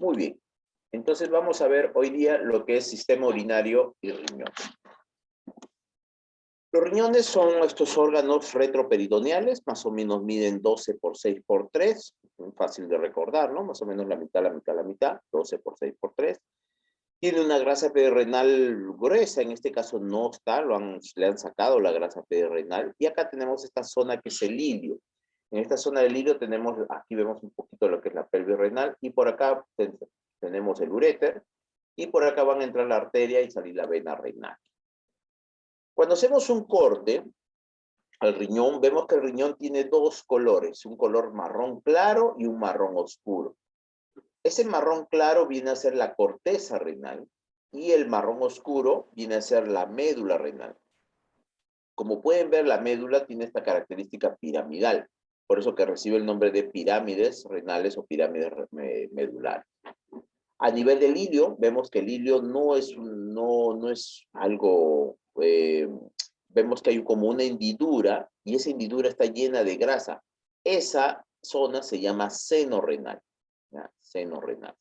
Muy bien. Entonces vamos a ver hoy día lo que es sistema urinario y riñón. Los riñones son estos órganos retroperitoneales, más o menos miden 12 por 6 por 3, fácil de recordar, ¿no? Más o menos la mitad, la mitad, la mitad, 12 por 6 por 3. Tiene una grasa perirenal gruesa, en este caso no está, le han sacado la grasa perirenal. Y acá tenemos esta zona que es el ilio. En esta zona del ilio tenemos, aquí vemos un poquito lo que es la pelvis renal, y por acá tenemos el uréter, y por acá van a entrar la arteria y salir la vena renal. Cuando hacemos un corte al riñón, vemos que el riñón tiene dos colores, un color marrón claro y un marrón oscuro. Ese marrón claro viene a ser la corteza renal y el marrón oscuro viene a ser la médula renal. Como pueden ver, la médula tiene esta característica piramidal, por eso que recibe el nombre de pirámides renales o pirámides medulares. A nivel del ilio, vemos que el ilio no es algo, vemos que hay como una hendidura y esa hendidura está llena de grasa. Esa zona se llama seno renal. ¿Ya? Seno renal.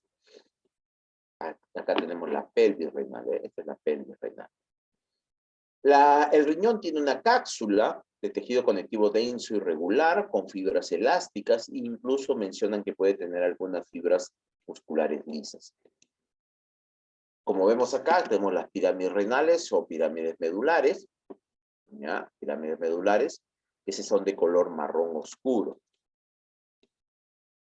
Acá tenemos la pelvis renal, esta es la pelvis renal. El riñón tiene una cápsula de tejido conectivo denso y regular, con fibras elásticas, e incluso mencionan que puede tener algunas fibras musculares lisas. Como vemos acá, tenemos las pirámides renales o pirámides medulares, ¿ya? Pirámides medulares, que son de color marrón oscuro.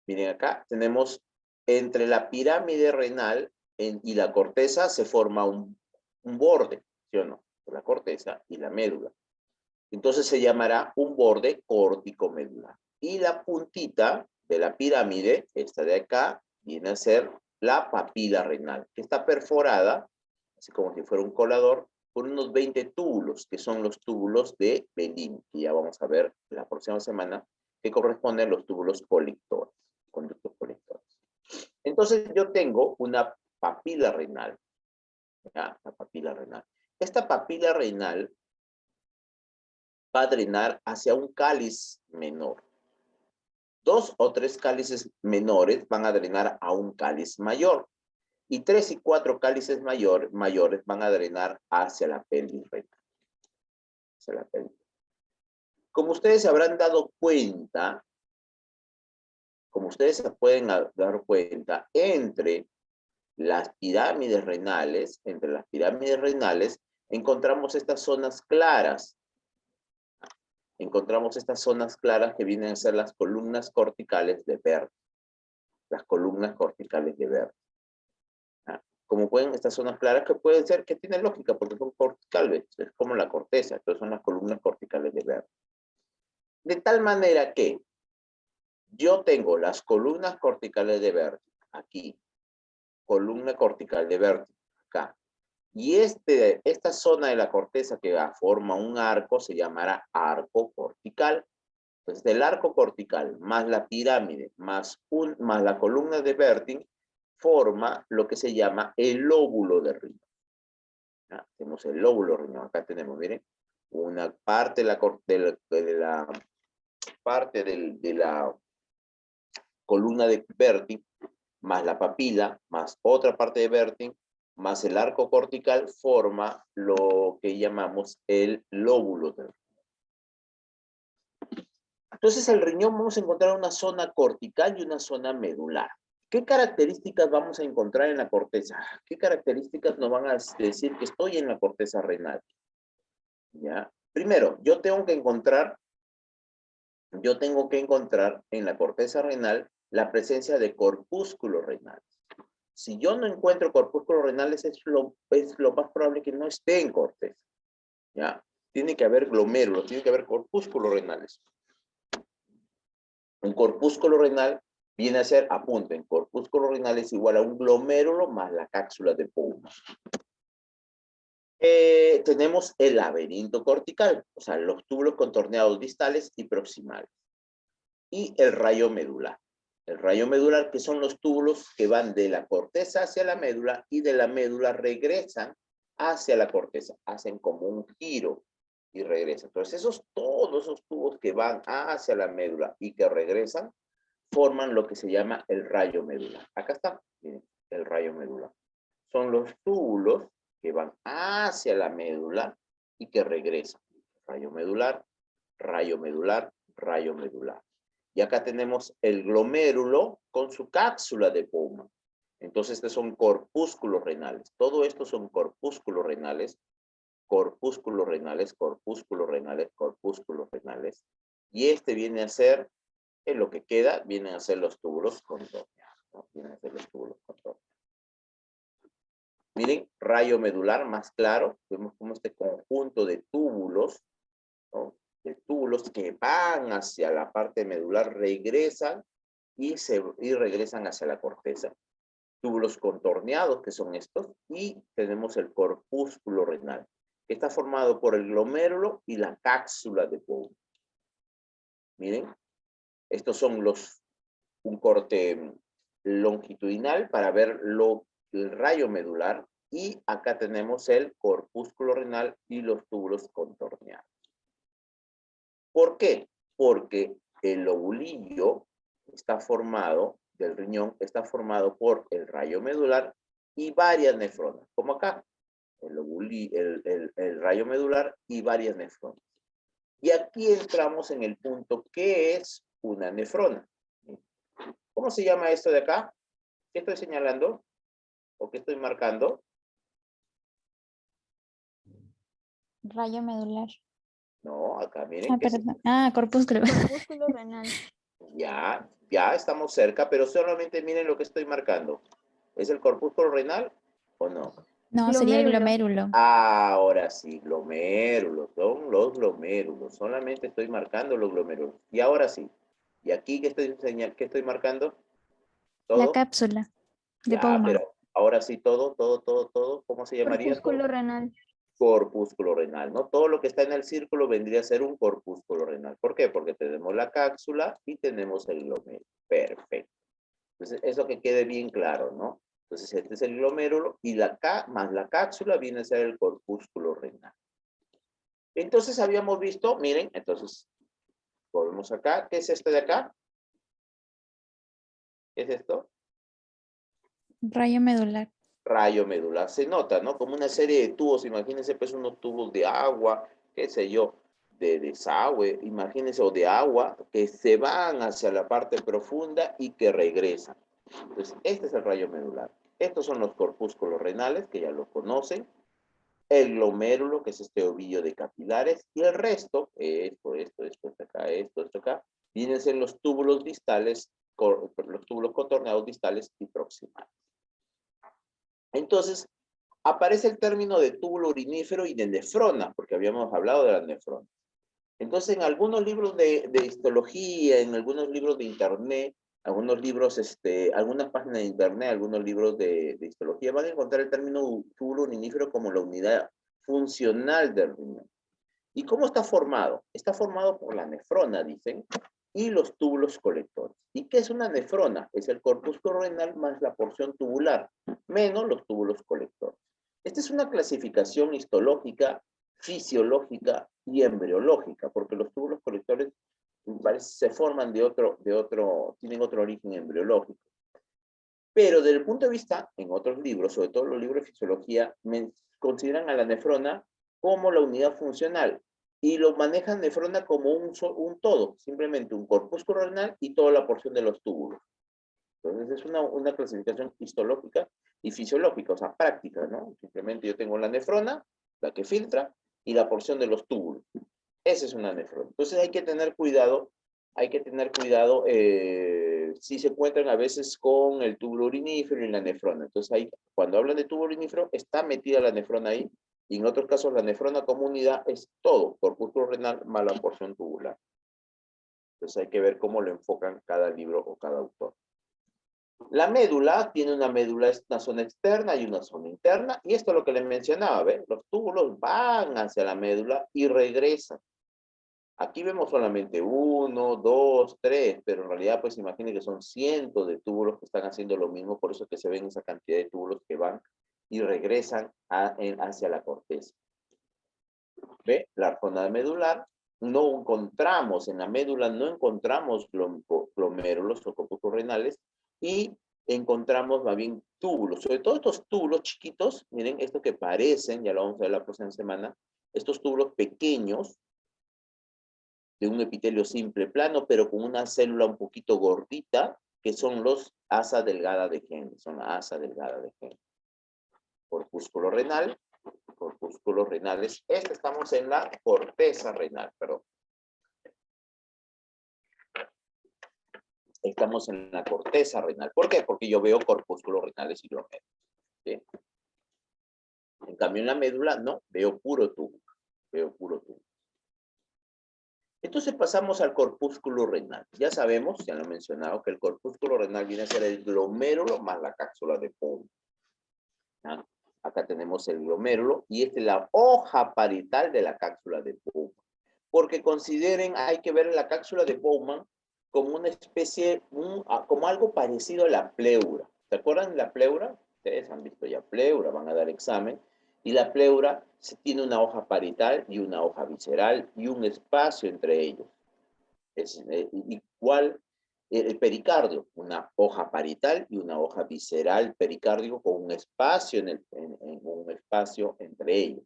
Miren acá, tenemos entre la pirámide renal y la corteza se forma un borde, ¿sí o no? La corteza y la médula. Entonces se llamará un borde córtico-medular. Y la puntita de la pirámide, esta de acá, viene a ser la papila renal, que está perforada, así como si fuera un colador, por unos 20 túbulos, que son los túbulos de Bellini, que ya vamos a ver la próxima semana, que corresponden a los túbulos colectores, conductos colectores. Entonces yo tengo una papila renal, ¿ya? La papila renal. Esta papila renal va a drenar hacia un cáliz menor. 2 o 3 cálices menores van a drenar a un cáliz mayor. Y 3 y 4 cálices mayores van a drenar hacia la pelvis renal. Hacia la pelvis. Como ustedes se habrán dado cuenta, como ustedes se pueden dar cuenta, entre las pirámides renales, encontramos estas zonas claras. Encontramos estas zonas claras que vienen a ser las columnas corticales de Werth. Las columnas corticales de Werth. Como pueden, estas zonas claras que pueden ser, que tienen lógica, porque son corticales, es como la corteza, entonces son las columnas corticales de Werth. De tal manera que yo tengo las columnas corticales de Werth, aquí, columna cortical de Werth, acá, y esta zona de la corteza que forma un arco se llamará arco cortical. Entonces, del arco cortical más la pirámide más la columna de Werth forma lo que se llama el lóbulo de riñón. ¿Ya? Tenemos el lóbulo de riñón. Acá tenemos, miren, una parte de la columna de Werth más la papila, más otra parte de Werth, más el arco cortical, forma lo que llamamos el lóbulo de riñón. Entonces, el riñón vamos a encontrar una zona cortical y una zona medular. ¿Qué características vamos a encontrar en la corteza? ¿Qué características nos van a decir que estoy en la corteza renal? ¿Ya? Primero, yo tengo que encontrar en la corteza renal la presencia de corpúsculos renales. Si yo no encuentro corpúsculos renales, es lo más probable que no esté en corteza. ¿Ya? Tiene que haber glomérulos, tiene que haber corpúsculos renales. Un corpúsculo renal viene a ser, apunten, corpúsculo renal es igual a un glomérulo más la cápsula de Bowman. Tenemos el laberinto cortical, o sea, los túbulos contorneados distales y proximales. Y el rayo medular. El rayo medular, que son los túbulos que van de la corteza hacia la médula y de la médula regresan hacia la corteza. Hacen como un giro y regresan. Entonces, todos esos tubos que van hacia la médula y que regresan, forman lo que se llama el rayo medular. Acá está, miren, el rayo medular. Son los túbulos que van hacia la médula y que regresan. Rayo medular, rayo medular, rayo medular. Y acá tenemos el glomérulo con su cápsula de Bowman. Entonces, estos son corpúsculos renales. Todo esto son corpúsculos renales, corpúsculos renales, corpúsculos renales, corpúsculos renales. Y este viene a ser, en lo que queda, vienen a ser los túbulos contorneados, ¿no? Vienen a ser los túbulos contorneados. Miren, rayo medular más claro. Vemos como este conjunto de túbulos, ¿no? De túbulos que van hacia la parte medular, regresan y regresan hacia la corteza. Túbulos contorneados, que son estos, y tenemos el corpúsculo renal, que está formado por el glomérulo y la cápsula de Bowman. Miren, estos son un corte longitudinal para ver el rayo medular, y acá tenemos el corpúsculo renal y los túbulos contorneados. ¿Por qué? Porque el lobulillo está formado, del riñón, está formado por el rayo medular y varias nefronas, como acá, el rayo medular y varias nefronas. Y aquí entramos en el punto, ¿qué es una nefrona? ¿Cómo se llama esto de acá? ¿Qué estoy señalando? ¿O qué estoy marcando? Rayo medular. No, acá miren. Perdón. Corpúsculo. Corpúsculo renal. Ya estamos cerca, pero solamente miren lo que estoy marcando. ¿Es el corpúsculo renal o no? No, sería el glomérulo. Ahora sí, glomérulos, son los glomérulos. Solamente estoy marcando los glomérulos. Y ahora sí. ¿Y aquí qué estoy marcando? ¿Todo? La cápsula de Bowman. Pero ahora sí, todo. ¿Cómo se llamaría? Corpúsculo renal. Corpúsculo renal, ¿no? Todo lo que está en el círculo vendría a ser un corpúsculo renal. ¿Por qué? Porque tenemos la cápsula y tenemos el glomérulo. Perfecto. Entonces, eso que quede bien claro, ¿no? Entonces, este es el glomérulo y más la cápsula viene a ser el corpúsculo renal. Entonces, habíamos visto, miren, entonces, volvemos acá. ¿Qué es esto de acá? ¿Qué es esto? Rayo medular. Rayo medular. Se nota, ¿no? Como una serie de tubos. Imagínense, pues, unos tubos de agua, qué sé yo, de desagüe, imagínense, o de agua, que se van hacia la parte profunda y que regresan. Entonces, este es el rayo medular. Estos son los corpúsculos renales, que ya lo conocen. El glomérulo, que es este ovillo de capilares. Y el resto, esto acá, vienen a ser los túbulos distales, los túbulos contorneados distales y proximales. Entonces, aparece el término de túbulo urinífero y de nefrona, porque habíamos hablado de la nefrona. Entonces, en algunos libros de histología, en algunos libros de internet, algunos libros, algunas páginas de internet, algunos libros de histología, van a encontrar el término túbulo urinífero como la unidad funcional del riñón. ¿Y cómo está formado? Está formado por la nefrona, dicen, y los túbulos colectores. ¿Y qué es una nefrona? Es el corpúsculo renal más la porción tubular, menos los túbulos colectores. Esta es una clasificación histológica, fisiológica y embriológica, porque los túbulos colectores se forman tienen otro origen embriológico. Pero desde el punto de vista, en otros libros, sobre todo los libros de fisiología, consideran a la nefrona como la unidad funcional y lo manejan nefrona como un todo, simplemente un corpúsculo renal y toda la porción de los túbulos. Entonces es una clasificación histológica y fisiológica, o sea, práctica, ¿no? Simplemente yo tengo la nefrona, la que filtra, y la porción de los túbulos. Esa es una nefrona. Entonces hay que tener cuidado, si se encuentran a veces con el túbulo urinífero y la nefrona. Entonces ahí, cuando hablan de túbulo urinífero, está metida la nefrona ahí, y en otros casos la nefrona como unidad es todo, corpúsculo renal más la porción tubular. Entonces hay que ver cómo lo enfocan cada libro o cada autor. La médula tiene una zona externa y una zona interna, y esto es lo que les mencionaba, ¿ven? Los túbulos van hacia la médula y regresan. Aquí vemos solamente 1, 2, 3, pero en realidad, pues imaginen que son cientos de túbulos que están haciendo lo mismo, por eso es que se ven esa cantidad de túbulos que van y regresan hacia la corteza. ¿Ve? La zona medular no encontramos, en la médula no encontramos glomérulos o corpúsculos renales, y encontramos más bien túbulos, sobre todo estos túbulos chiquitos, miren, estos que parecen, ya lo vamos a ver la próxima semana, estos túbulos pequeños, de un epitelio simple plano, pero con una célula un poquito gordita, que son los asa delgada de Henle, son la asa delgada de Henle. Corpúsculo renal, corpúsculos renales. Estamos en la corteza renal, perdón. Estamos en la corteza renal. ¿Por qué? Porque yo veo corpúsculos renales y glomérulos. ¿Sí? En cambio, en la médula, no, veo puro tubo. Veo puro tubo. Entonces pasamos al corpúsculo renal. Ya sabemos, ya lo he mencionado, que el corpúsculo renal viene a ser el glomérulo más la cápsula de Bowman. ¿Ah? Acá tenemos el glomérulo y esta es la hoja parietal de la cápsula de Bowman. Porque consideren, hay que ver la cápsula de Bowman como una especie, como algo parecido a la pleura. ¿Se acuerdan de la pleura? Ustedes han visto ya pleura, van a dar examen. Y la pleura tiene una hoja parietal y una hoja visceral y un espacio entre ellos. Es igual el pericardio, una hoja parietal y una hoja visceral pericardio con un espacio, un espacio entre ellos.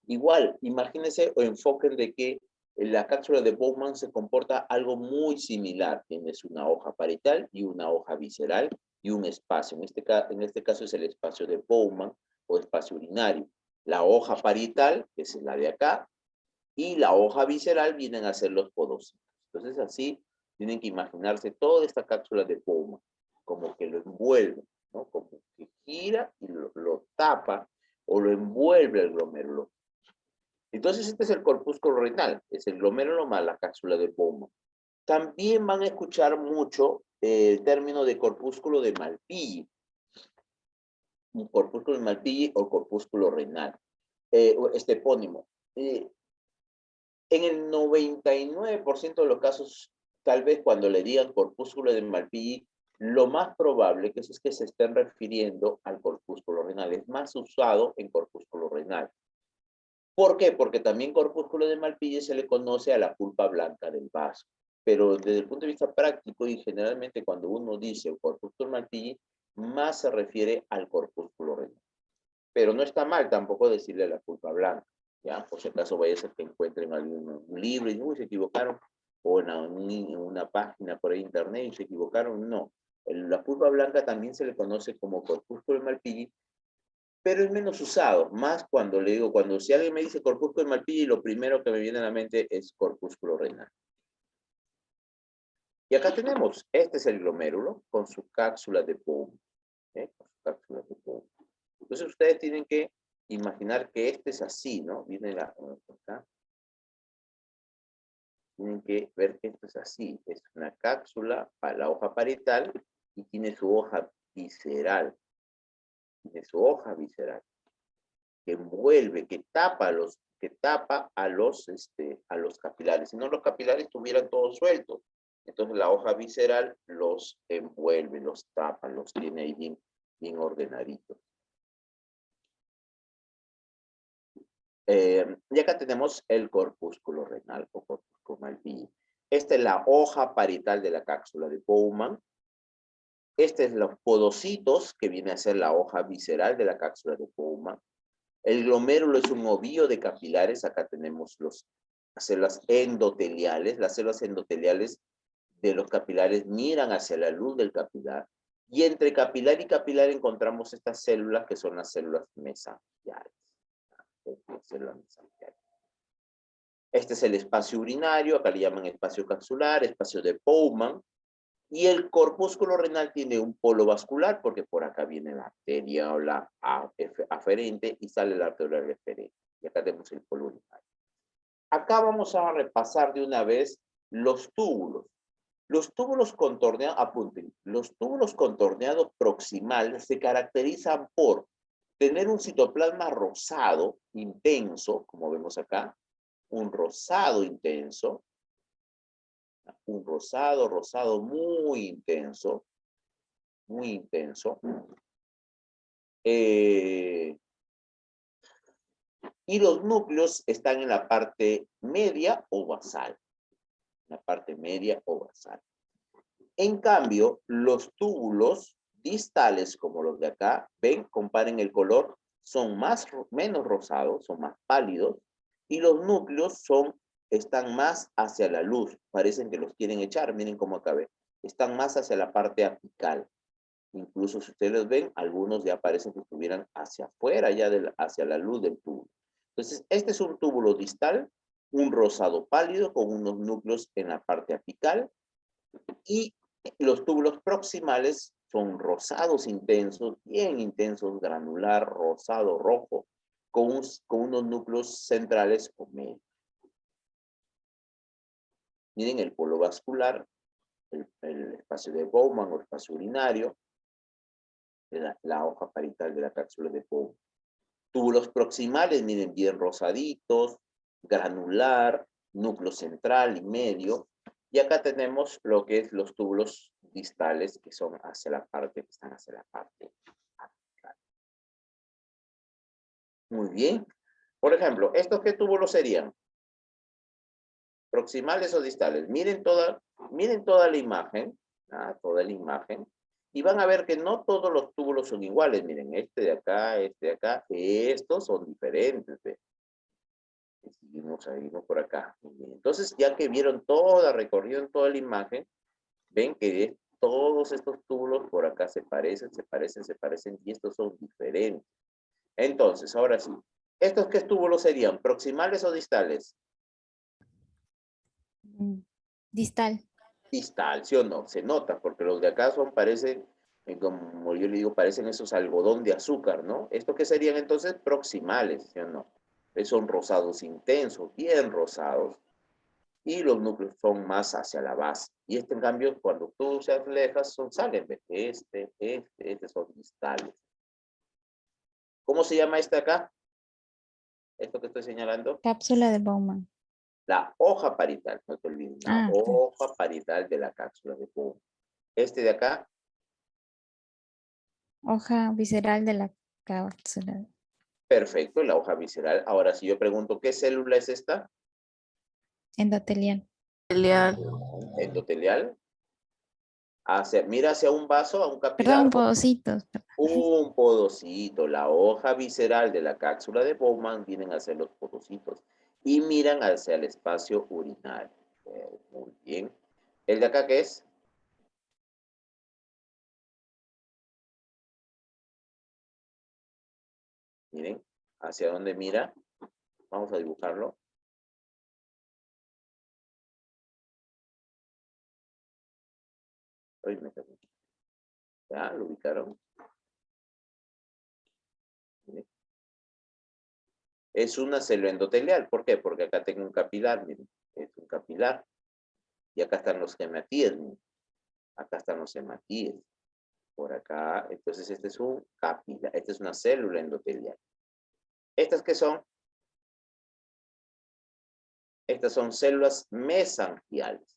Igual, imagínense o enfoquen de que la cápsula de Bowman se comporta algo muy similar. Tienes una hoja parietal y una hoja visceral y un espacio. En este caso es el espacio de Bowman o espacio urinario. La hoja parietal, que es la de acá, y la hoja visceral vienen a ser los podocitos. Entonces así tienen que imaginarse toda esta cápsula de Bowman, como que lo envuelve, ¿no? Como que gira y lo tapa o lo envuelve el glomérulo. Entonces este es el corpúsculo renal, es el glomérulo más la cápsula de Bowman. También van a escuchar mucho el término de corpúsculo de Malpighi. Un corpúsculo de Malpighi o corpúsculo renal. Este epónimo. En el 99% de los casos, tal vez cuando le digan corpúsculo de Malpighi, lo más probable es que se estén refiriendo al corpúsculo renal. Es más usado en corpúsculo renal. ¿Por qué? Porque también corpúsculo de Malpighi se le conoce a la pulpa blanca del vaso. Pero desde el punto de vista práctico y generalmente cuando uno dice corpúsculo de Malpighi, más se refiere al corpúsculo renal. Pero no está mal tampoco decirle la pulpa blanca. ¿Ya? Por si acaso vaya a ser que encuentren algún libro y uy, se equivocaron, o en una página por ahí internet y se equivocaron. No. La pulpa blanca también se le conoce como corpúsculo de Malpighi, pero es menos usado, más cuando le digo, cuando si alguien me dice corpúsculo de Malpighi, lo primero que me viene a la mente es corpúsculo renal. Y acá tenemos, este es el glomérulo con su cápsula de Bowman. Con su cápsula de Bowman. Entonces ustedes tienen que imaginar que este es así, ¿no? Viene acá. Tienen que ver que esto es así. Es una cápsula para la hoja parietal y tiene su hoja visceral. Tiene su hoja visceral. Que envuelve, que tapa a los capilares. Si no, los capilares estuvieran todos sueltos. Entonces la hoja visceral los envuelve, los tapa, los tiene ahí bien ordenaditos. Y acá tenemos el corpúsculo renal o corpúsculo Malpighi. Esta es la hoja parietal de la cápsula de Bowman. Este es los podocitos, que viene a ser la hoja visceral de la cápsula de Bowman. El glomérulo es un ovillo de capilares. Acá tenemos las células endoteliales. Las células endoteliales de los capilares miran hacia la luz del capilar. Y entre capilar y capilar encontramos estas células que son las células mesangiales. Este es el espacio urinario, acá le llaman espacio capsular, espacio de Bowman. Y el corpúsculo renal tiene un polo vascular, porque por acá viene la arteria o la aferente y sale la arteria referente. Y acá tenemos el polo urinario. Acá vamos a repasar de una vez los túbulos. Los túbulos contorneados, apunten, los túbulos contorneados proximales se caracterizan por tener un citoplasma rosado, intenso, como vemos acá, un rosado intenso, un rosado muy intenso, muy intenso. Y los núcleos están en la parte media o basal. La parte media o basal. En cambio, los túbulos distales, como los de acá, ven, comparen el color, son menos rosados, son más pálidos, y los núcleos están más hacia la luz, parecen que los quieren echar, miren cómo acá ven, están más hacia la parte apical. Incluso si ustedes ven, algunos ya parecen que estuvieran hacia afuera, ya hacia la luz del túbulo. Entonces, este es un túbulo distal, un rosado pálido con unos núcleos en la parte apical, y los túbulos proximales son rosados intensos, bien intensos, granular, rosado, rojo, con unos núcleos centrales o medios. Miren el polo vascular, el espacio de Bowman o espacio urinario, la hoja parietal de la cápsula de Bowman. Túbulos proximales, miren, bien rosaditos, granular, núcleo central y medio. Y acá tenemos lo que es los túbulos distales, que son hacia la parte, que están hacia la parte apical. Muy bien. Por ejemplo, ¿estos qué túbulos serían? ¿Proximales o distales? Miren toda la imagen, toda la imagen, y van a ver que no todos los túbulos son iguales. Miren, este de acá, estos son diferentes. ¿Ve? Seguimos ahí, no por acá. Entonces, ya que vieron recorrieron toda la imagen, ven que todos estos túbulos por acá se parecen, y estos son diferentes. Entonces, ahora sí, ¿estos qué túbulos serían? ¿Proximales o distales? Distal. Distal, ¿sí o no? Se nota, porque los de acá parecen, como yo le digo, parecen esos algodón de azúcar, ¿no? ¿Estos qué serían entonces? Proximales, ¿sí o no? Son rosados intensos, bien rosados, y los núcleos son más hacia la base. Y en cambio, cuando tú se alejas, salen, este son distales. ¿Cómo se llama este acá? Esto que estoy señalando. Cápsula de Bowman. La hoja parietal, no te olvides, la hoja parietal de la cápsula de Bowman. Este de acá. Hoja visceral de la cápsula. Perfecto, la hoja visceral. Ahora, si yo pregunto, ¿qué célula es esta? Endotelial. Endotelial. Mira hacia un vaso, a un capilar. Perdón, podocitos. Un podocito. La hoja visceral de la cápsula de Bowman vienen a ser los podocitos. Y miran hacia el espacio urinario. Muy bien. ¿El de acá qué es? Miren, ¿hacia dónde mira? Vamos a dibujarlo. ¿Ya? ¿Lo ubicaron? Miren. Es una célula endotelial. ¿Por qué? Porque acá tengo un capilar, miren. Es un capilar. Y acá están los hematíes, miren. Acá están los hematíes. Por acá. Entonces, este es un capilar. Esta es una célula endotelial. ¿Estas qué son? Estas son células mesangiales.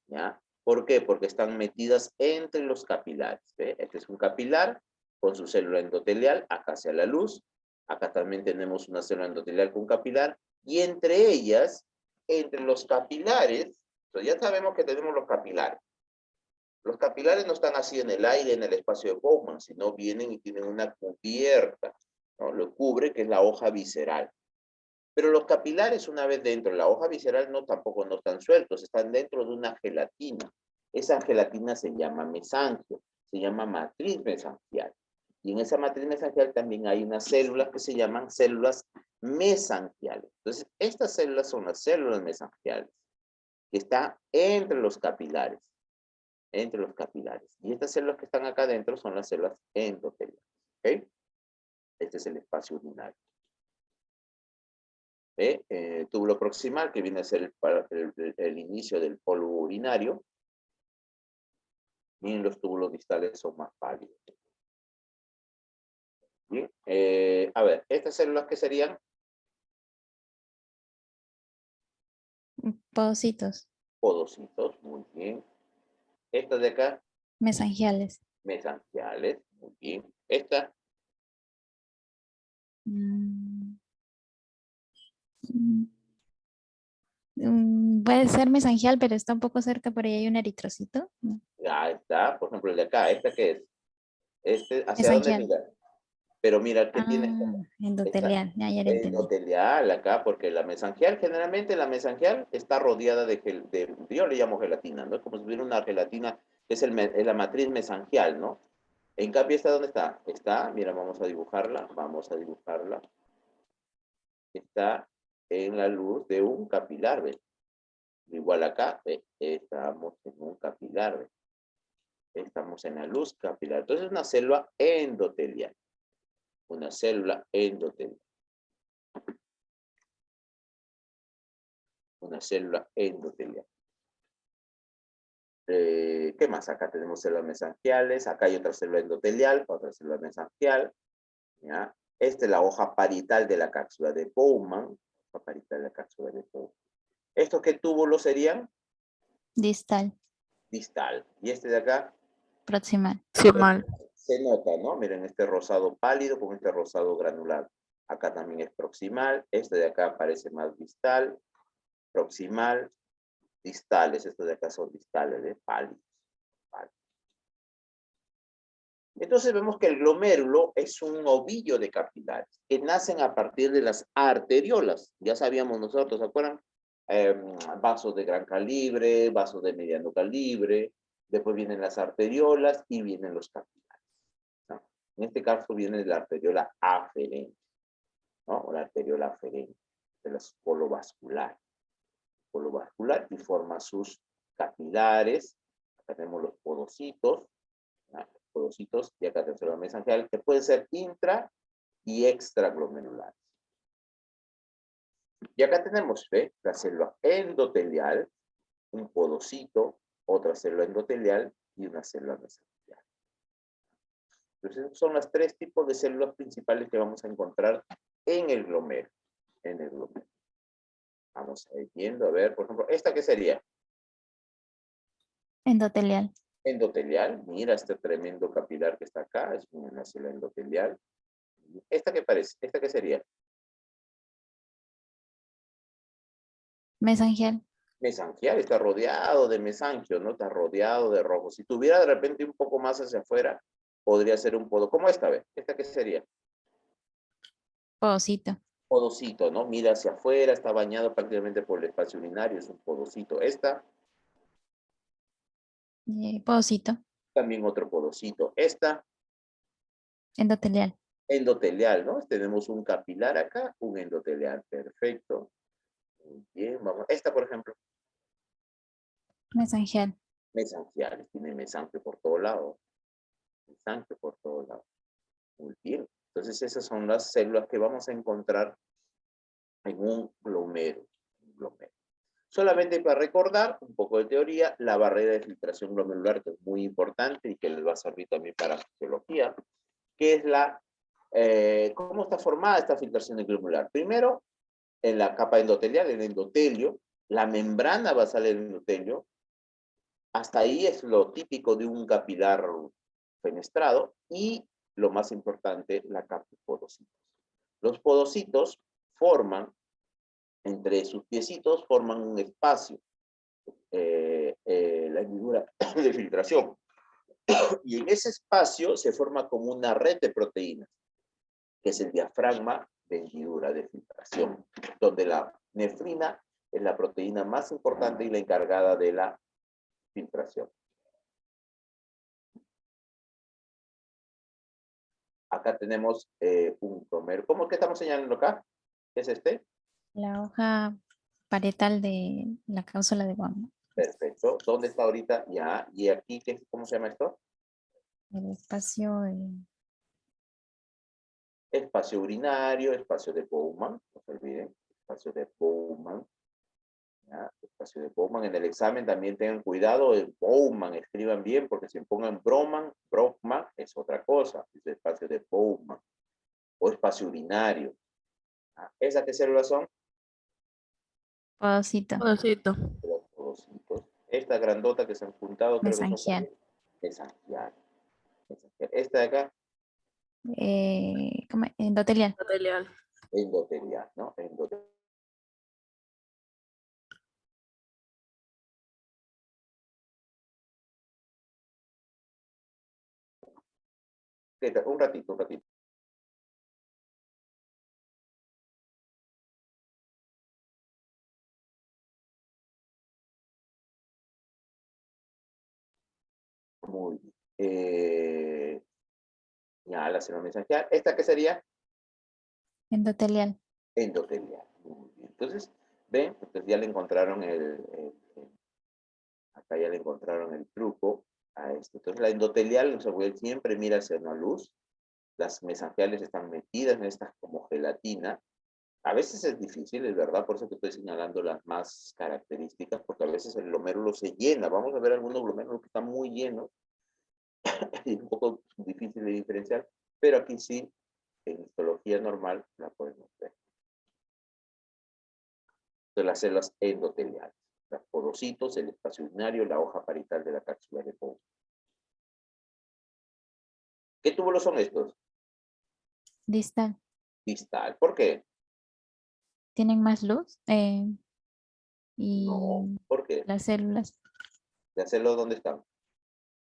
¿Ya? ¿Por qué? Porque están metidas entre los capilares. ¿Ve? Este es un capilar con su célula endotelial, acá hacia la luz. Acá también tenemos una célula endotelial con capilar. Y entre ellas, entre los capilares, entonces ya sabemos que tenemos los capilares. Los capilares no están así en el aire, en el espacio de Bowman, sino vienen y tienen una cubierta, ¿no? Lo cubre, que es la hoja visceral. Pero los capilares, una vez dentro de la hoja visceral, tampoco no están sueltos, están dentro de una gelatina. Esa gelatina se llama mesangio, se llama matriz mesangial. Y en esa matriz mesangial también hay unas células que se llaman células mesangiales. Entonces, estas células son las células mesangiales, que están entre los capilares. Entre los capilares. Y estas células que están acá adentro son las células endoteliales. ¿Ok? Este es el espacio urinario. Túbulo proximal, que viene a ser el inicio del polvo urinario. Miren, los túbulos distales son más pálidos. Bien. A ver, ¿estas células qué serían? Podocitos. Podocitos, muy bien. Estas de acá, Mesangiales. mesangiales, muy bien. Esta, Puede ser mesangial, pero está un poco cerca, por ahí hay un eritrocito. No. Ahí está, por ejemplo, el de acá, ¿este qué es? Este, ¿hacia dónde Mesangial. mira? Pero mira, ¿qué tiene? Ah, Esta endotelial. Ya lo entendí. endotelial acá, porque la mesangial, generalmente la mesangial está rodeada yo le llamo gelatina, ¿no? Como si hubiera una gelatina, que es la matriz mesangial, ¿no? En cambio, ¿esta dónde está? Está, mira, vamos a dibujarla. Está en la luz de un capilar, ¿ves? Igual acá, estamos en un capilar, ¿ves? Estamos en la luz capilar. Entonces, es una célula endotelial. Una célula endotelial. Una célula endotelial. ¿Qué más? Acá tenemos células mesangiales. Acá hay otra célula endotelial, otra célula mesangial. ¿Ya? Esta es la hoja parietal de la cápsula de Bowman. Hoja parietal de la cápsula de Bowman. ¿Estos qué túbulos serían? Distal. Distal. Y este de acá Proximal. Proximal. se nota, ¿no? Miren este rosado pálido con este rosado granular. Acá también es proximal. Este de acá parece más distal. Proximal. Distales. Estos de acá son distales, ¿eh? Pálidos. Entonces vemos que el glomérulo es un ovillo de capilares que nacen a partir de las arteriolas. Ya sabíamos nosotros, ¿se acuerdan? Vasos de gran calibre, vasos de mediano calibre, después vienen las arteriolas y vienen los capilares, ¿no? En este caso viene la arteriola aferente, ¿no? O la arteriola aferente de la polo vascular y forma sus capilares. Acá tenemos los podocitos, podocitos, y acá tenemos la mesangial, que pueden ser intra y extraglomerulares. Y acá tenemos, ¿ve? La célula endotelial, un podocito, otra célula endotelial y una célula mesangial. Entonces, son los tres tipos de células principales que vamos a encontrar en el glomérulo. Vamos a ir viendo, a ver, por ejemplo, ¿esta qué sería? Endotelial. Endotelial. Mira este tremendo capilar que está acá, es una célula endotelial. ¿Esta qué parece? ¿Esta qué sería? Mesangial. Mesangial, está rodeado de mesangio, ¿no? Está rodeado de rojo. Si tuviera de repente un poco más hacia afuera, podría ser un podo. ¿Cómo esta vez? ¿Esta qué sería? Podocito. Podocito, ¿no? Mira hacia afuera, está bañado prácticamente por el espacio urinario, es un podocito. Esta, Podocito. también otro podocito. Esta, Endotelial. endotelial, ¿no? Tenemos un capilar acá, un endotelial. Perfecto. Muy bien, vamos. Esta, por ejemplo, Mesangial. mesangiales, tiene mesangio por todo lado. Mesangio por todo lado. Muy bien. Entonces, esas son las células que vamos a encontrar en un glomérulo. Solamente para recordar un poco de teoría, la barrera de filtración glomerular, que es muy importante y que les va a servir también para fisiología, que es cómo está formada esta filtración glomerular. Primero, en la capa endotelial, el endotelio, la membrana basal del endotelio, hasta ahí es lo típico de un capilar fenestrado, y lo más importante, la capa de podocitos. Los podocitos forman, entre sus piecitos, forman un espacio, la hendidura de filtración. Y en ese espacio se forma como una red de proteínas, que es el diafragma de hendidura de filtración, donde la nefrina es la proteína más importante y la encargada de la filtración. Acá tenemos un glomérulo. ¿Cómo que estamos señalando acá? ¿Qué es este? La hoja parietal de la cápsula de Bowman. Perfecto. ¿Dónde está ahorita? Ya. ¿Y aquí cómo se llama esto? El espacio. Espacio urinario, espacio de Bowman. No se olviden. Espacio de Bowman. ¿Ya? Espacio de Bowman. En el examen también tengan cuidado. El Bowman, escriban bien, porque si pongan Broman es otra cosa. Es el espacio de Bowman. O espacio urinario. ¿Esas qué células son? Podocito. Podocito. Los podocitos. Esta grandota que se han juntado, creo que son Mesangial. mesangial. Esta de acá, ¿Cómo? Endotelial. Endotelial. endotelial, ¿no? Endotelial. Un ratito, un ratito. Muy bien. Ya, la célula mesangial. ¿Esta qué sería? Endotelial. Endotelial. Muy bien. Entonces, ven, entonces ya le encontraron acá ya le encontraron el truco a esto. Entonces, la endotelial, siempre mira hacia una luz. Las mesangiales están metidas en estas como gelatina. A veces es difícil, es verdad, por eso te estoy señalando las más características, porque a veces el glomérulo se llena. Vamos a ver algunos glomérulos que están muy llenos y un poco difícil de diferenciar, pero aquí sí, en histología normal, la podemos ver. Entonces, las células endoteliales, los podocitos, el espacio urinario, la hoja parietal de la cápsula de Bowman. ¿Qué túbulos son estos? Distal. Distal. ¿Por qué? Tienen más luz No. y ¿Por qué? las células. ¿Las células dónde están?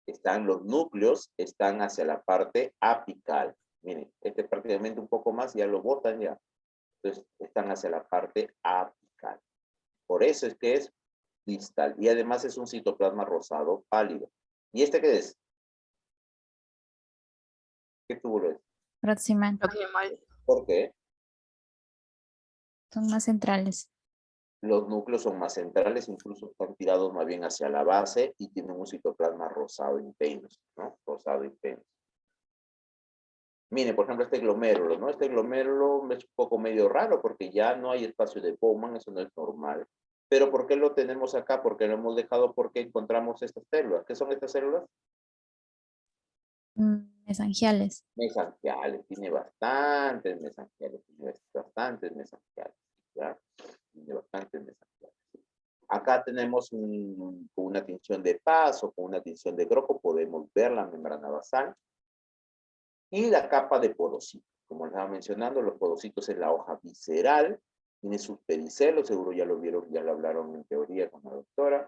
Están los núcleos, están hacia la parte apical. Miren, este prácticamente un poco más, ya lo botan ya. Entonces, están hacia la parte apical. Por eso es que es distal. Y además es un citoplasma rosado pálido. ¿Y este qué es? ¿Qué túbulo es? Proximal. ¿Por qué? Son más centrales. Los núcleos son más centrales, incluso están tirados más bien hacia la base y tienen un citoplasma rosado intenso, ¿no? Rosado intenso. Mire, por ejemplo, este glomérulo, ¿no? Este glomérulo es un poco medio raro porque ya no hay espacio de Bowman, eso no es normal. Pero ¿por qué lo tenemos acá? Porque lo hemos dejado porque encontramos estas células. ¿Qué son estas células? Mesangiales. Mesangiales, tiene bastantes mesangiales, tiene bastantes mesangiales, ¿ya? Tiene bastantes mesangiales. Acá tenemos con una tinción de Paz o con una tinción de Groco, podemos ver la membrana basal y la capa de podocitos. Como les estaba mencionando, los podocitos es la hoja visceral, tiene sus pericelos, seguro ya lo vieron, ya lo hablaron en teoría con la doctora,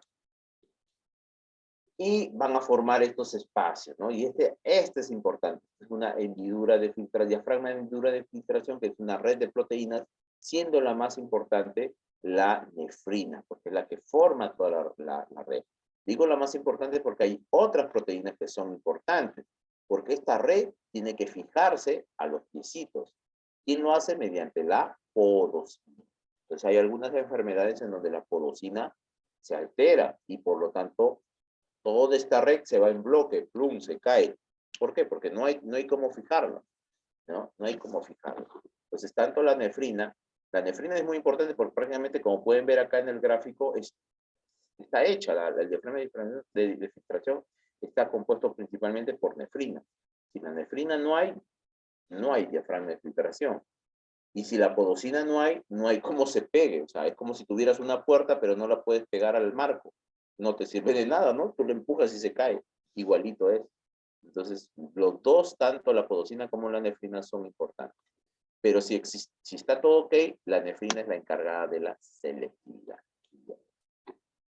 y van a formar estos espacios, ¿no? Y este es importante, es una hendidura de filtración, diafragma de hendidura de filtración, que es una red de proteínas, siendo la más importante la nefrina, porque es la que forma toda la red. Digo la más importante porque hay otras proteínas que son importantes, porque esta red tiene que fijarse a los piecitos. ¿Quién lo hace? Mediante la podosina. Entonces hay algunas enfermedades en donde la podosina se altera y por lo tanto toda esta red se va en bloque, plum, se cae. ¿Por qué? Porque no hay cómo fijarlo, ¿no? No hay cómo fijarlo. Entonces, tanto la nefrina es muy importante porque prácticamente, como pueden ver acá en el gráfico, está hecha, el diafragma de filtración está compuesto principalmente por nefrina. Si la nefrina no hay diafragma de filtración. Y si la podosina no hay cómo se pegue. O sea, es como si tuvieras una puerta, pero no la puedes pegar al marco. No te sirve de nada, ¿no? Tú le empujas y se cae. Igualito es. Entonces, los dos, tanto la podosina como la nefrina, son importantes. Pero si está todo ok, la nefrina es la encargada de la selectividad.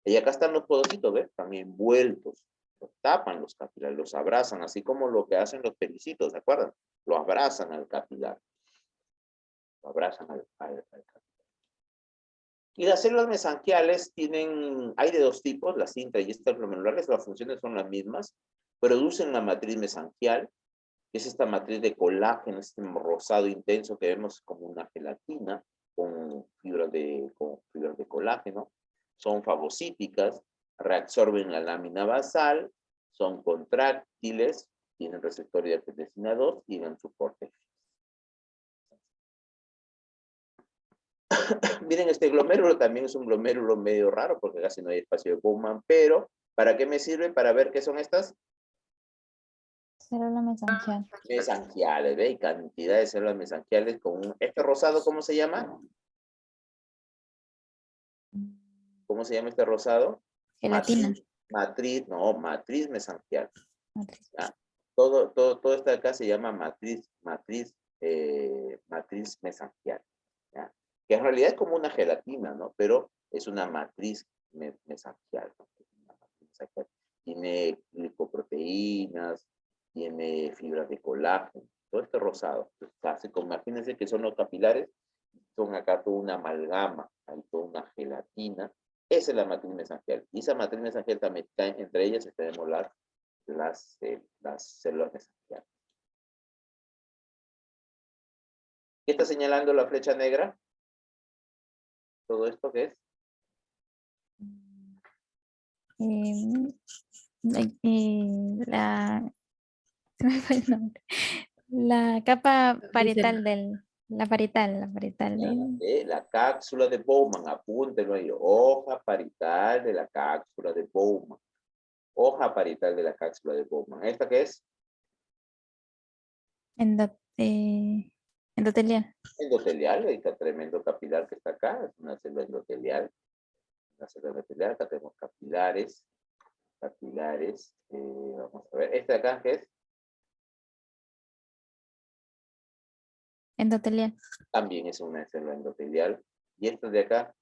Y acá están los podocitos, ¿ves? También envueltos. Los tapan los capilares, los abrazan, así como lo que hacen los pelicitos, ¿se acuerdan? Lo abrazan al capilar. Lo abrazan al capilar. Y las células mesangiales hay de dos tipos, las intra y extraglomerulares, las funciones son las mismas, producen la matriz mesangial, que es esta matriz de colágeno, este rosado intenso que vemos como una gelatina con fibras de colágeno, son fagocíticas, reabsorben la lámina basal, son contráctiles, tienen receptor de angiotensina 2 y tienen soporte. Miren, este glomérulo también es un glomérulo medio raro porque casi no hay espacio de Bowman, pero ¿para qué me sirve? Para ver qué son estas Célula mesangial. mesangiales, ¿ve? Cantidad de células mesangiales con este rosado, ¿cómo se llama? ¿Cómo se llama este rosado? Gelatina. Matriz mesangial. Matriz. ¿Ya? Todo esto de acá se llama matriz mesangial. ¿Ya? Que en realidad es como una gelatina, ¿no? Pero es una matriz mesangial, ¿no? Tiene glicoproteínas, tiene fibras de colágeno, todo este rosado. Entonces, imagínense que son los capilares, son acá toda una amalgama, hay toda una gelatina. Esa es la matriz mesangial. Y esa matriz mesangial también, entre ellas tenemos las células mesangiales. ¿Qué está señalando la flecha negra? ¿Todo esto qué es? La, se me fue el nombre. La capa parietal la parietal La cápsula de Bowman, apúntenlo ahí. Hoja parietal de la cápsula de Bowman. Hoja parietal de la cápsula de Bowman. ¿Esta qué es? endotelial. Endotelial, ahí está tremendo capilar que está acá, es una célula endotelial. Una célula endotelial, acá tenemos capilares. Vamos a ver, ¿este de acá qué es? Endotelial. También es una célula endotelial. Y este de acá,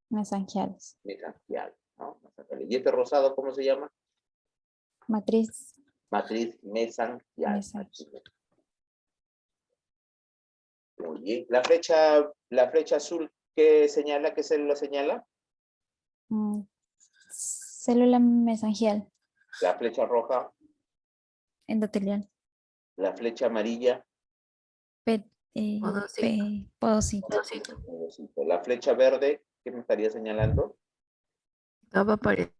Mesangiales. mesangial, ¿no? Mesangial. ¿Y este rosado cómo se llama? Matriz Matriz mesangial. mesangial. Muy bien. La flecha azul, ¿qué señala? ¿Qué célula señala? Célula mesangial. La flecha roja, Endotelial. la flecha amarilla, Podocito. la flecha verde, ¿qué me estaría señalando? Capa parietal.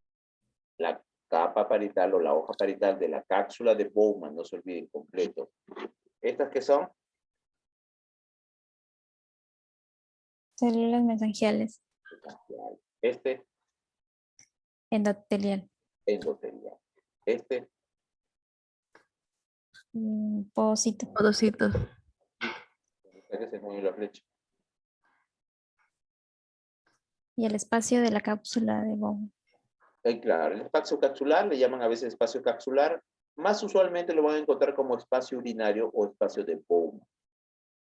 La capa parietal o la hoja parietal de la cápsula de Bowman, no se olviden completo. ¿Estas qué son? Células mesangiales. Este, Endotelial. endotelial. Este, Podocito. Podocitos. que se mueve la flecha. Y el espacio de la cápsula de Bowman. Claro, el espacio capsular, le llaman a veces espacio capsular, más usualmente lo van a encontrar como espacio urinario o espacio de Bowman.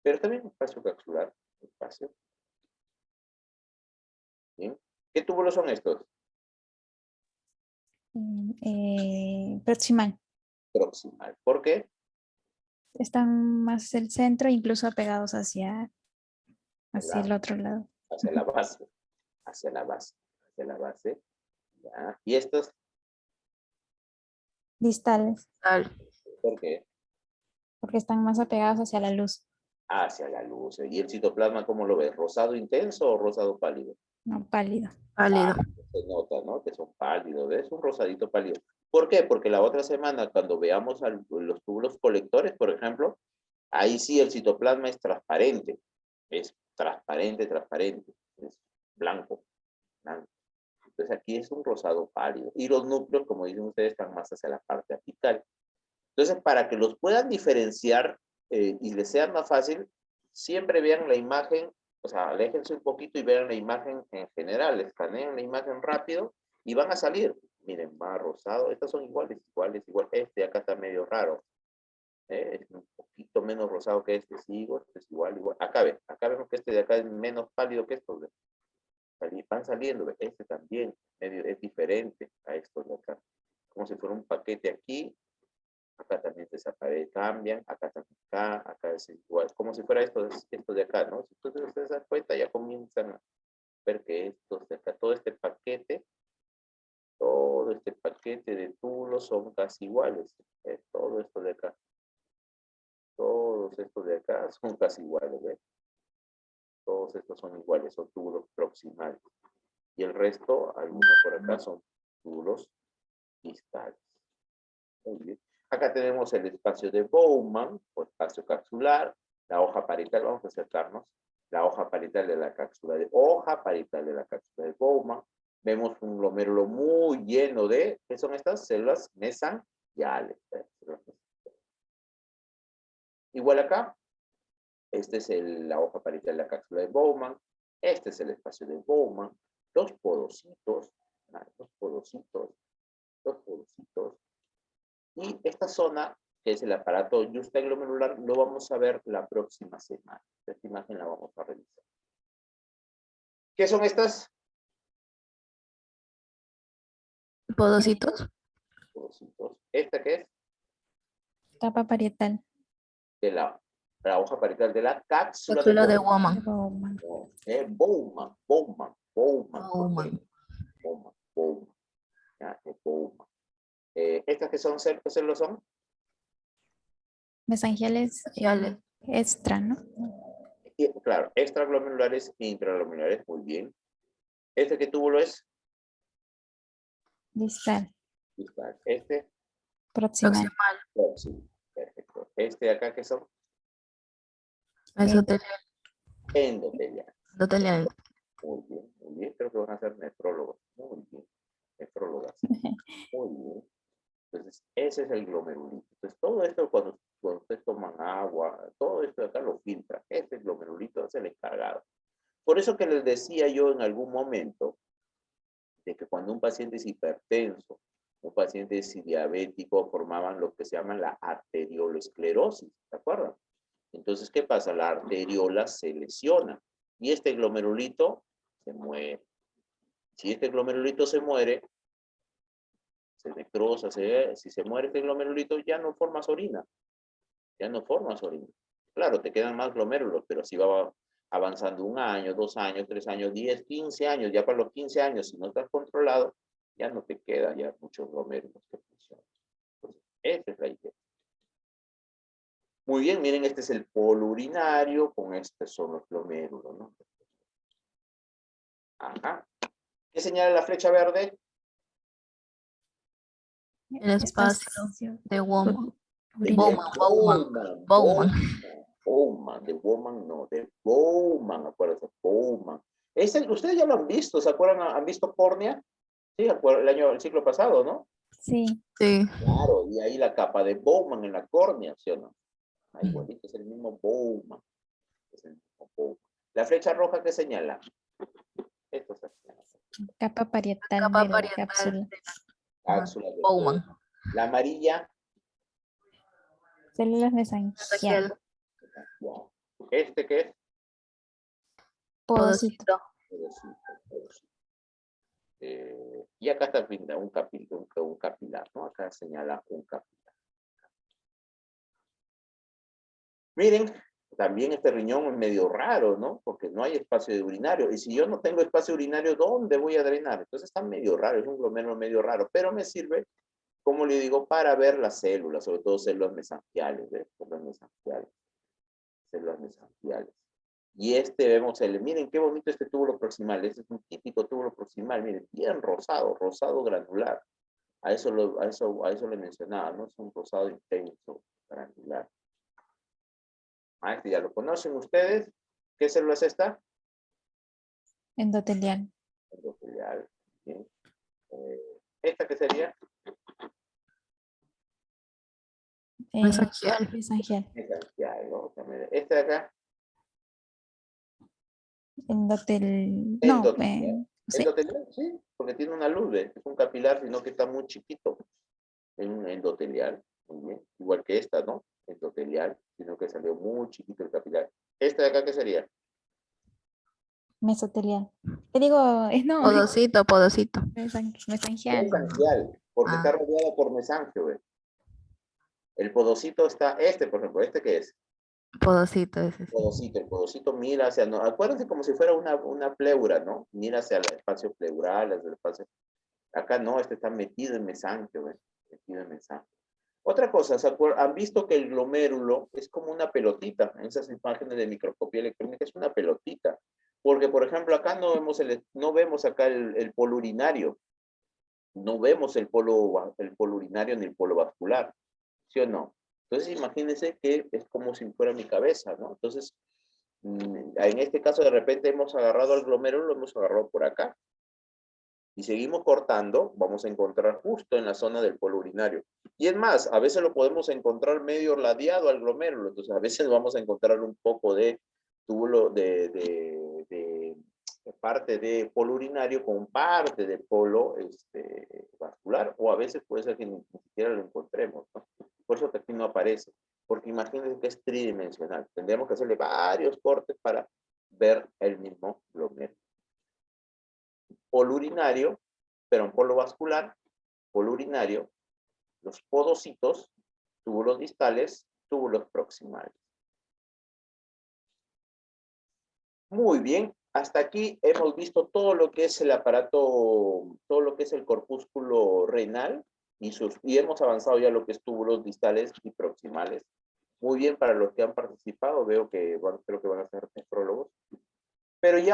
Pero también espacio capsular, espacio. ¿Bien? ¿Qué túbulos son estos? Proximal. Proximal. ¿Por qué? Están más el centro, incluso apegados hacia el otro lado. Hacia la base. Hacia la base. Hacia la base. ¿Ya? ¿Y estos? Distales, ¿Por qué? porque están más apegados hacia la luz. Hacia la luz. ¿Y el citoplasma cómo lo ves? ¿Rosado intenso o rosado pálido? No, pálido. Pálido. Se nota, ¿no? Que son pálidos, ¿ves? Un rosadito pálido. ¿Por qué? Porque la otra semana, cuando veamos los túbulos colectores, por ejemplo, ahí sí el citoplasma es transparente. Es transparente, es blanco, blanco. Entonces aquí es un rosado pálido. Y los núcleos, como dicen ustedes, están más hacia la parte apical. Entonces, para que los puedan diferenciar y les sea más fácil, siempre vean la imagen, o sea, aléjense un poquito y vean la imagen en general, escanean la imagen rápido y van a salir. Miren, más rosado, estas son iguales. Este acá está medio raro. Es un poquito menos rosado que este, sí, este es igual. Acá vemos que este de acá es menos pálido que estos. Van saliendo, este también es diferente a estos de acá. Como si fuera un paquete aquí, acá también desaparece, cambian, acá también acá es igual, como si fuera esto de acá, ¿no? Si ustedes se dan cuenta, ya comienzan a ver que estos de acá, todo este paquete de túbulos son casi iguales. Todo esto de acá, todos estos de acá son casi iguales, ¿ves? Todos estos son iguales, son túbulos proximales. Y el resto, algunos por acá son túbulos distales. Muy bien. Acá tenemos el espacio de Bowman, o espacio capsular, la hoja parietal, vamos a acercarnos, la hoja parietal de la cápsula de Bowman. Vemos un glomérulo muy lleno de, ¿qué son estas? Células mesangiales. Igual acá, este es la hoja parietal de la cápsula de Bowman, este es el espacio de Bowman, los podocitos, y esta zona, que es el aparato justaglomerular, lo vamos a ver la próxima semana. Esta imagen la vamos a revisar. ¿Qué son estas? Podocitos. Podocitos. ¿Esta qué es? Capa parietal. de la hoja parietal de la cápsula de Cápsula de Bowman. Bowman. Bowman, Bowman, Bowman. Bowman. Bowman, Bowman. Ya, Bowman. ¿Estas que son qué células son? Mesangiales Mesangiales. extra, ¿no? Claro, extraglomerulares e intraglomerulares, muy bien. ¿Este qué túbulo es? Distal. Distal. Este, Proximal. próximo. Perfecto. Este de acá, ¿qué son? Mesotelial. Endotelial. Endotelial. Muy bien, muy bien. Creo que van a ser nefrólogos. Muy bien. Nefrólogas. Muy bien. Entonces, ese es el glomerulito. Entonces, todo esto cuando ustedes toman agua, todo esto de acá lo filtra. Este glomerulito es el encargado. Por eso que les decía yo en algún momento de que cuando un paciente es hipertenso, un paciente es diabético, formaban lo que se llama la arteriolosclerosis, ¿de acuerdo? Entonces, ¿qué pasa? La arteriola se lesiona y este glomerulito se muere. Si este glomerulito se muere, se necrosa, si se muere este glomerulito, ya no formas orina. Ya no formas orina. Claro, te quedan más glomérulos, pero si va avanzando 1 año, 2 años, 3 años, 10, 15 años, ya para los 15 años, si no estás controlado, ya no te queda ya muchos glomérulos que funcionan. Entonces, esa es la idea. Muy bien, miren, este es el polo urinario, con este son los glomérulos, ¿no? Ajá. ¿Qué señala la flecha verde? El espacio de Bowman. De Bowman. Bowman. Bowman. Bowman, de Bowman no, de Bowman, acuérdense, Bowman. Ustedes ya lo han visto, ¿se acuerdan? ¿Han visto córnea? Sí, el ciclo pasado, ¿no? Sí. Sí. Claro, y ahí la capa de Bowman en la córnea, ¿sí o no? Ahí igualito, es el mismo Bowman. Es el mismo Bowman. La flecha roja que señala. Esto se señala. Capa parietal Capa de la parietal cápsula. Cápsula de Bowman. La amarilla. Células mesangiales. Wow. ¿Este qué es? Podocito. Podocito. Y acá está un capilar, ¿no? Acá señala un capilar. Miren, también este riñón es medio raro, ¿no? Porque no hay espacio de urinario. Y si yo no tengo espacio urinario, ¿dónde voy a drenar? Entonces está medio raro, es un glomérulo medio raro, pero me sirve, como le digo, para ver las células, sobre todo células mesangiales, ¿ves? Células mesangiales. Y este vemos, miren qué bonito este túbulo proximal, este es un típico túbulo proximal, miren, bien rosado, rosado granular. A eso le mencionaba, ¿no? Es un rosado intenso, granular. Este ya lo conocen ustedes. ¿Qué célula es esta? Endotelial. Endotelial. Bien. ¿Esta qué sería? Mesangial. Mesangial. Mesangial, ¿no? Esta de acá. No, Endotelial. ¿sí? Endotelial, sí, porque tiene una luz, ¿ves? Es un capilar, sino que está muy chiquito. Es un endotelial, muy bien. Igual que esta, ¿no? Endotelial, sino que salió muy chiquito el capilar. ¿Esta de acá qué sería? Mesotelial. Te digo, no, Podocito. mesangial. Mesangial, porque está rodeado por mesangio, ¿ves? El podocito está, por ejemplo, ¿este qué es? Podocito, ese sí. Podocito, el podocito mira hacia, no, acuérdense como si fuera una pleura, ¿no? Mira hacia el espacio pleural, hacia el espacio, acá no, este está metido en mesangio, ¿ves? Metido en mesangio. Otra cosa, ¿han visto que el glomérulo es como una pelotita? En esas imágenes de microscopía electrónica es una pelotita. Porque, por ejemplo, acá no vemos acá el polo urinario. No vemos el polo urinario ni el polo vascular. ¿Sí o no? Entonces, imagínense que es como si fuera mi cabeza, ¿no? Entonces, en este caso, de repente hemos agarrado al glomérulo, lo hemos agarrado por acá. Y seguimos cortando, vamos a encontrar justo en la zona del polo urinario. Y es más, a veces lo podemos encontrar medio ladeado al glomérulo, entonces a veces vamos a encontrar un poco de túbulo de parte de polo urinario con parte de polo vascular, o a veces puede ser que ni siquiera lo encontremos, ¿no? Por eso que aquí no aparece, porque imagínense que es tridimensional. Tendríamos que hacerle varios cortes para ver el mismo glomérulo. Polo urinario, pero en polo vascular, polo urinario, los podocitos túbulos distales, túbulos proximales. Muy bien, hasta aquí hemos visto todo lo que es el aparato, todo lo que es el corpúsculo renal y hemos avanzado ya lo que es túbulos distales y proximales. Muy bien para los que han participado, veo que creo que van a ser nefrólogos. Pero ya